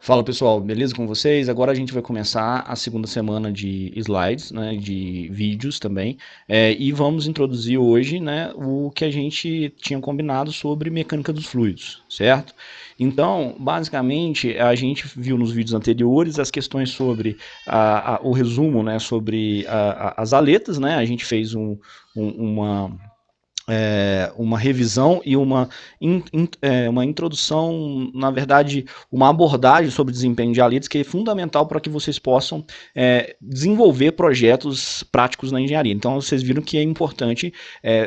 Fala pessoal, beleza com vocês? Agora a gente vai começar a segunda semana de slides, né, de vídeos também, e vamos introduzir hoje, né, o que a gente tinha combinado sobre mecânica dos fluidos, certo? Então, basicamente, a gente viu nos vídeos anteriores as questões sobre o resumo, né, sobre as aletas, né, a gente fez uma revisão e uma introdução, na verdade, uma abordagem sobre desempenho de aletas que é fundamental para que vocês possam desenvolver projetos práticos na engenharia. Então, vocês viram que é importante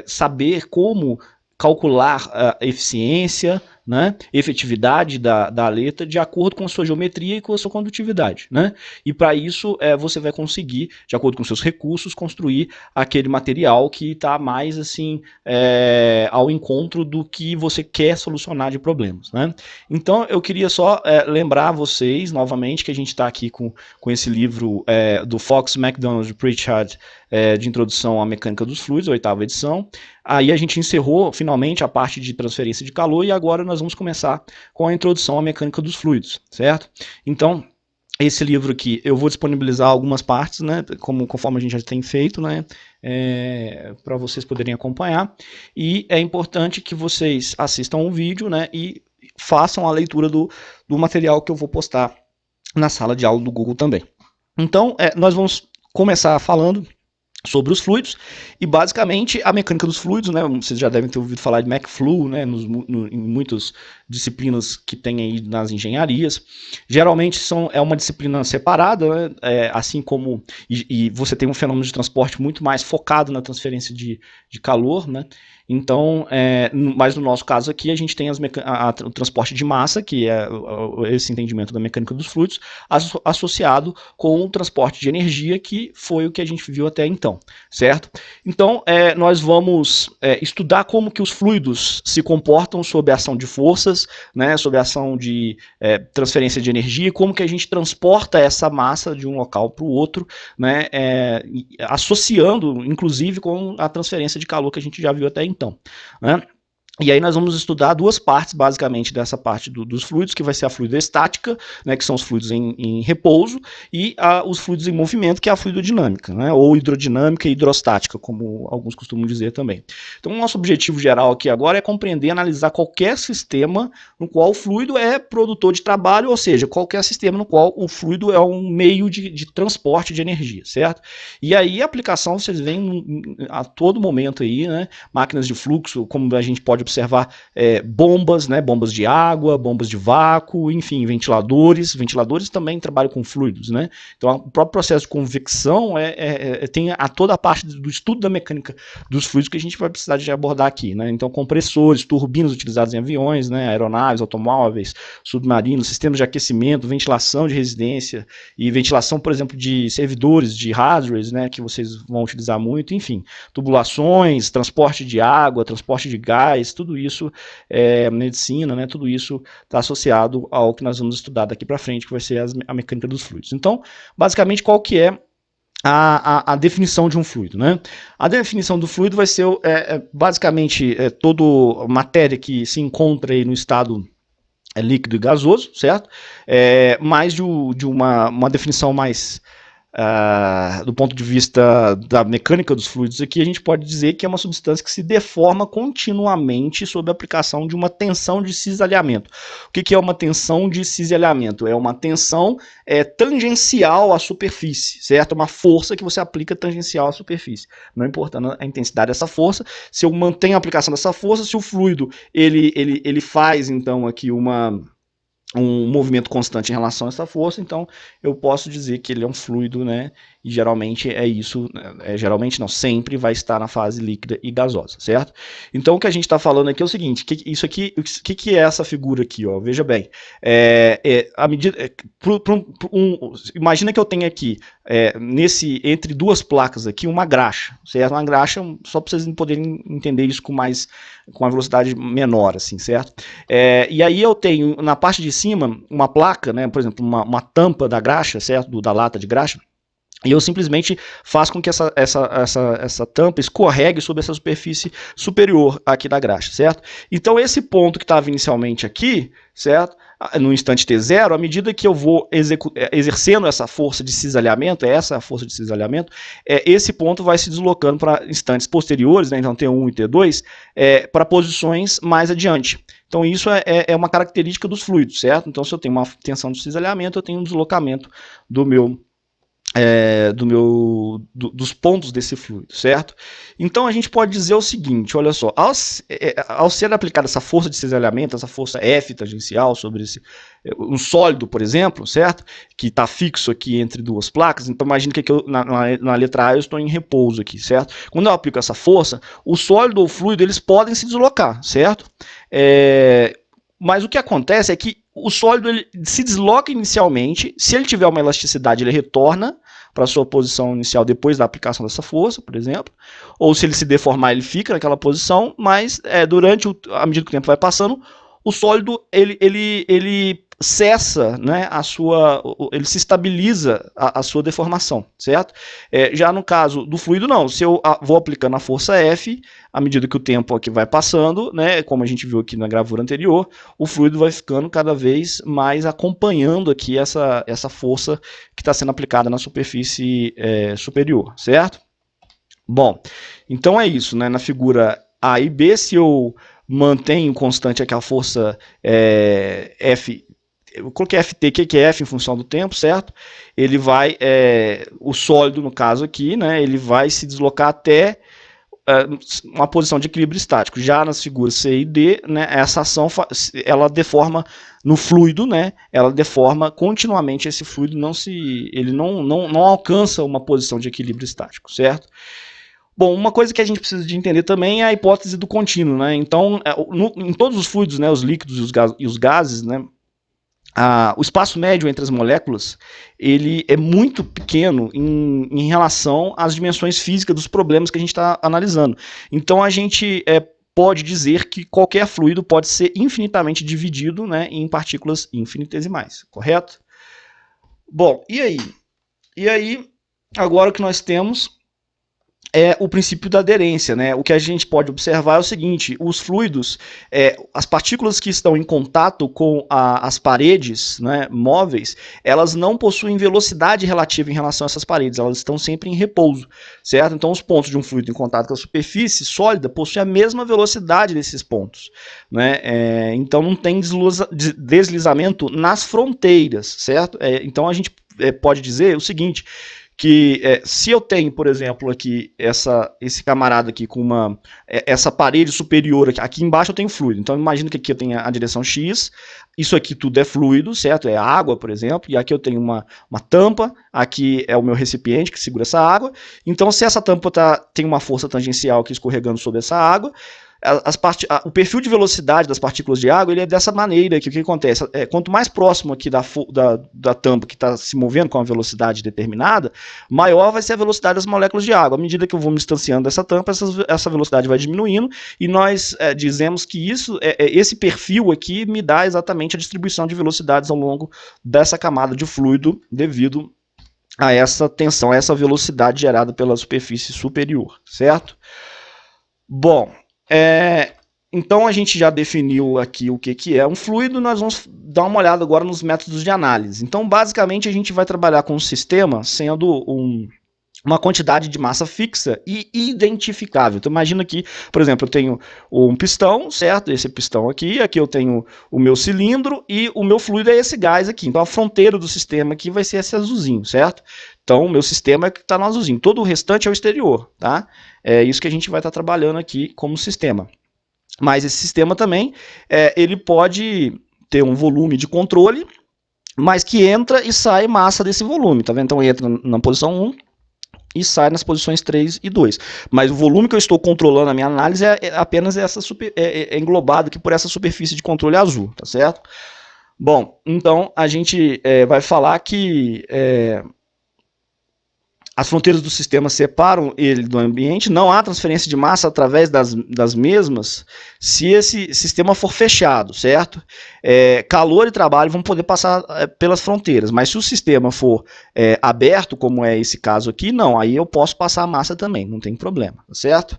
saber como calcular a eficiência, né, efetividade da aleta de acordo com a sua geometria e com a sua condutividade, né? E para isso você vai conseguir, de acordo com seus recursos, construir aquele material que está mais assim ao encontro do que você quer solucionar de problemas, né? Então eu queria só lembrar vocês novamente que a gente está aqui com esse livro do Fox McDonald Pritchard de introdução à mecânica dos fluidos, a 8ª edição. Aí a gente encerrou finalmente a parte de transferência de calor e agora nós vamos começar com a introdução à mecânica dos fluidos, certo? Então, esse livro aqui, eu vou disponibilizar algumas partes, né, conforme a gente já tem feito, né, para vocês poderem acompanhar. E é importante que vocês assistam o vídeo, né, e façam a leitura do material que eu vou postar na sala de aula do Google também. Então, nós vamos começar falando sobre os fluidos, e basicamente a mecânica dos fluidos, né, vocês já devem ter ouvido falar de McFlu, né, em muitas disciplinas que tem aí nas engenharias. Geralmente é uma disciplina separada, né, assim como, e você tem um fenômeno de transporte muito mais focado na transferência de calor, né. Então, mas no nosso caso aqui, a gente tem o transporte de massa, que é esse entendimento da mecânica dos fluidos, associado com o transporte de energia, que foi o que a gente viu até então, certo? Então, nós vamos estudar como que os fluidos se comportam sob a ação de forças, né, sob a ação de transferência de energia, e como que a gente transporta essa massa de um local para o outro, né, associando, inclusive, com a transferência de calor que a gente já viu até então, né? E aí nós vamos estudar duas partes, basicamente, dessa parte dos fluidos, que vai ser a fluidostática, né, que são os fluidos em repouso, e os fluidos em movimento, que é a fluidodinâmica, né, ou hidrodinâmica e hidrostática, como alguns costumam dizer também. Então, o nosso objetivo geral aqui agora é compreender e analisar qualquer sistema no qual o fluido é produtor de trabalho, ou seja, qualquer sistema no qual o fluido é um meio de transporte de energia, certo? E aí a aplicação vocês veem a todo momento aí, né, máquinas de fluxo, como a gente pode observar bombas, né, bombas de água, bombas de vácuo, enfim, ventiladores também trabalham com fluidos, né? Então o próprio processo de convecção tem toda a parte do estudo da mecânica dos fluidos que a gente vai precisar de abordar aqui, né? Então compressores, turbinas utilizadas em aviões, né, aeronaves, automóveis, submarinos, sistemas de aquecimento, ventilação de residência e ventilação, por exemplo, de servidores, de hardwares, né, que vocês vão utilizar muito, enfim, tubulações, transporte de água, transporte de gás, tudo isso medicina, né, tudo isso está associado ao que nós vamos estudar daqui para frente, que vai ser a mecânica dos fluidos. Então, basicamente, qual que é a definição de um fluido, né? A definição do fluido vai ser basicamente toda matéria que se encontra aí no estado líquido e gasoso, certo? Mais de uma definição mais do ponto de vista da mecânica dos fluidos aqui, a gente pode dizer que é uma substância que se deforma continuamente sob a aplicação de uma tensão de cisalhamento. O que é uma tensão de cisalhamento? É uma tensão tangencial à superfície, certo? Uma força que você aplica tangencial à superfície. Não importando a intensidade dessa força, se eu mantenho a aplicação dessa força, se o fluido ele faz então aqui um movimento constante em relação a essa força, então eu posso dizer que ele é um fluido, né? E geralmente é isso, geralmente não, sempre vai estar na fase líquida e gasosa, certo? Então o que a gente está falando aqui é o seguinte, isso aqui, o que é essa figura aqui, ó? Veja bem, a medida, imagina que eu tenho aqui, entre duas placas aqui, uma graxa, certo? Uma graxa, só para vocês poderem entender isso com uma velocidade menor, assim, certo? E aí eu tenho, na parte de cima, uma placa, né, por exemplo, uma tampa da graxa, certo? Da lata de graxa, e eu simplesmente faço com que essa tampa escorregue sobre essa superfície superior aqui da graxa, certo? Então esse ponto que estava inicialmente aqui, certo? No instante t0, à medida que eu vou exercendo essa força de cisalhamento, essa é a força de cisalhamento, esse ponto vai se deslocando para instantes posteriores, né, então T1 e T2, para posições mais adiante. Então isso é uma característica dos fluidos, certo? Então se eu tenho uma tensão de cisalhamento, eu tenho um deslocamento dos pontos desse fluido, certo? Então a gente pode dizer o seguinte, olha só, ao ser aplicada essa força de cisalhamento, essa força F tangencial sobre um sólido, por exemplo, certo? Que está fixo aqui entre duas placas, então imagina que na letra A eu estou em repouso aqui, certo? Quando eu aplico essa força, o sólido ou o fluido, eles podem se deslocar, certo? Mas o que acontece é que o sólido ele se desloca inicialmente, se ele tiver uma elasticidade, ele retorna para a sua posição inicial depois da aplicação dessa força, por exemplo, ou se ele se deformar, ele fica naquela posição, mas à medida que o tempo vai passando, o sólido ele cessa, né, ele se estabiliza a sua deformação, certo? Já no caso do fluido, não. Se eu vou aplicando a força F, à medida que o tempo aqui vai passando, né, como a gente viu aqui na gravura anterior, o fluido vai ficando cada vez mais acompanhando aqui essa força que está sendo aplicada na superfície superior, certo? Bom, então é isso, né? Na figura A e B, se eu mantenho constante aqui a força F, eu coloquei FT, que é F em função do tempo, certo? Ele vai, o sólido no caso aqui, né, ele vai se deslocar até uma posição de equilíbrio estático. Já nas figuras C e D, né, essa ação ela deforma no fluido, né, ela deforma continuamente esse fluido, ele não alcança uma posição de equilíbrio estático, certo? Bom, uma coisa que a gente precisa de entender também é a hipótese do contínuo, né? Então, em todos os fluidos, né, os líquidos e os gases, né, o espaço médio entre as moléculas ele é muito pequeno em relação às dimensões físicas dos problemas que a gente está analisando. Então a gente pode dizer que qualquer fluido pode ser infinitamente dividido, né, em partículas infinitesimais, correto? Bom, e aí? E aí, agora o que nós temos é o princípio da aderência, né? O que a gente pode observar é o seguinte: os fluidos, as partículas que estão em contato com as paredes, né, móveis, elas não possuem velocidade relativa em relação a essas paredes, elas estão sempre em repouso, certo? Então os pontos de um fluido em contato com a superfície sólida possuem a mesma velocidade desses pontos, né? Então não tem deslizamento nas fronteiras, certo? Então a gente pode dizer o seguinte, que se eu tenho, por exemplo, aqui esse camarada aqui com essa parede superior aqui embaixo eu tenho fluido. Então imagina que aqui eu tenho a direção X, isso aqui tudo é fluido, certo? É água, por exemplo, e aqui eu tenho uma tampa, aqui é o meu recipiente que segura essa água. Então se essa tampa tem uma força tangencial aqui escorregando sobre essa água, o perfil de velocidade das partículas de água ele é dessa maneira, que o que acontece? Quanto mais próximo aqui da tampa que está se movendo com uma velocidade determinada, maior vai ser a velocidade das moléculas de água. À medida que eu vou me distanciando dessa tampa, essa velocidade vai diminuindo, e nós dizemos que esse perfil aqui me dá exatamente a distribuição de velocidades ao longo dessa camada de fluido devido a essa tensão, a essa velocidade gerada pela superfície superior, certo? Bom, então a gente já definiu aqui o que é um fluido, nós vamos dar uma olhada agora nos métodos de análise. Então basicamente a gente vai trabalhar com um sistema sendo uma quantidade de massa fixa e identificável. Então imagina que, por exemplo, eu tenho um pistão, certo? Esse pistão aqui eu tenho o meu cilindro e o meu fluido é esse gás aqui. Então a fronteira do sistema aqui vai ser esse azulzinho, certo? Então o meu sistema é que está no azulzinho. Todo o restante é o exterior, tá? É isso que a gente vai estar trabalhando aqui como sistema. Mas esse sistema também, ele pode ter um volume de controle, mas que entra e sai massa desse volume, tá vendo? Então entra na posição 1, e sai nas posições 3 e 2. Mas o volume que eu estou controlando na minha análise é apenas englobado aqui por essa superfície de controle azul, tá certo? Bom, então a gente vai falar que as fronteiras do sistema separam ele do ambiente, não há transferência de massa através das mesmas se esse sistema for fechado, certo? Calor e trabalho vão poder passar pelas fronteiras, mas se o sistema for aberto, como é esse caso aqui, não, aí eu posso passar a massa também, não tem problema, certo?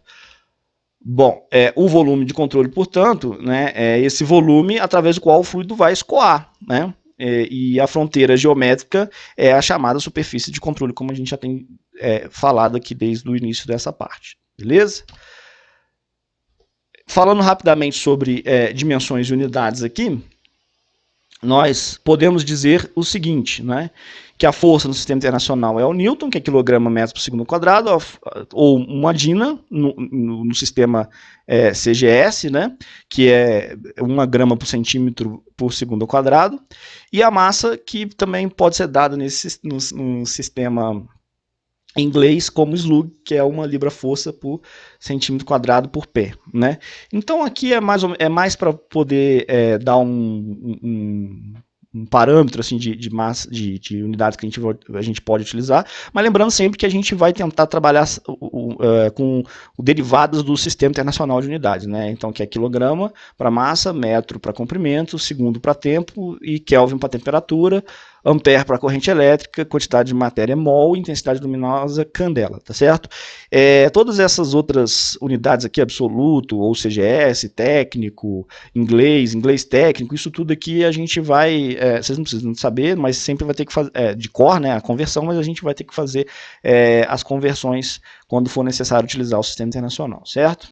Bom, o volume de controle, portanto, né, é esse volume através do qual o fluido vai escoar, né? E a fronteira geométrica é a chamada superfície de controle, como a gente já tem falado aqui desde o início dessa parte, beleza? Falando rapidamente sobre dimensões e unidades aqui, nós podemos dizer o seguinte, né, que a força no sistema internacional é o Newton, que é quilograma metro por segundo quadrado, ou uma Dina no sistema CGS, né, que é 1 grama por centímetro por segundo quadrado, e a massa que também pode ser dada no sistema inglês como slug, que é 1 libra-força por centímetro quadrado por pé, né? Então aqui é mais para poder dar um parâmetro assim, de massa, de unidades que a gente pode utilizar, mas lembrando sempre que a gente vai tentar trabalhar com derivadas do sistema internacional de unidades, né? Então que é quilograma para massa, metro para comprimento, segundo para tempo e Kelvin para temperatura, ampere para corrente elétrica, quantidade de matéria mol, intensidade luminosa candela, tá certo? Todas essas outras unidades aqui, absoluto, ou CGS, técnico, inglês técnico, isso tudo aqui a gente vai, vocês não precisam saber, mas sempre vai ter que fazer, de cor, né, a conversão, mas a gente vai ter que fazer as conversões quando for necessário utilizar o sistema internacional, certo?